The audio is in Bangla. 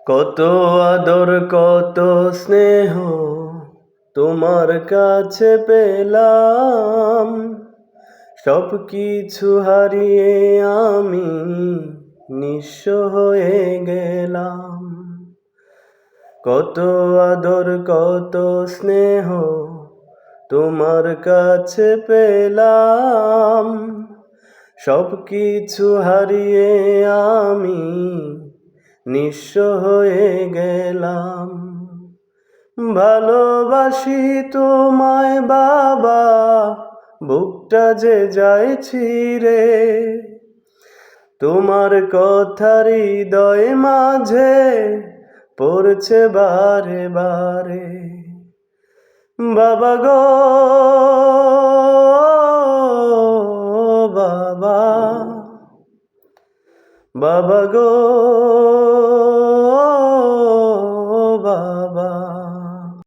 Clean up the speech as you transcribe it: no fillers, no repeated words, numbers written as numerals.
কত আদর কত স্নেহ তোমার কাছে পেলাম, সব কিছু হারিয়ে আমি নিঃস্ব হয়ে গেলাম। কত আদর কত স্নেহ তোমার কাছে পেলাম, সব কিছু হারিয়ে আমি নিঃস্ব হয়ে গেলাম। ভালোবাসি তোমায় বাবা, বুকটা যে যায় ছিঁড়ে, তোমার কথা হৃদয় মাঝে পড়ছে বারে বারে। বাবা গো বাবা, বাবা গো বাবা।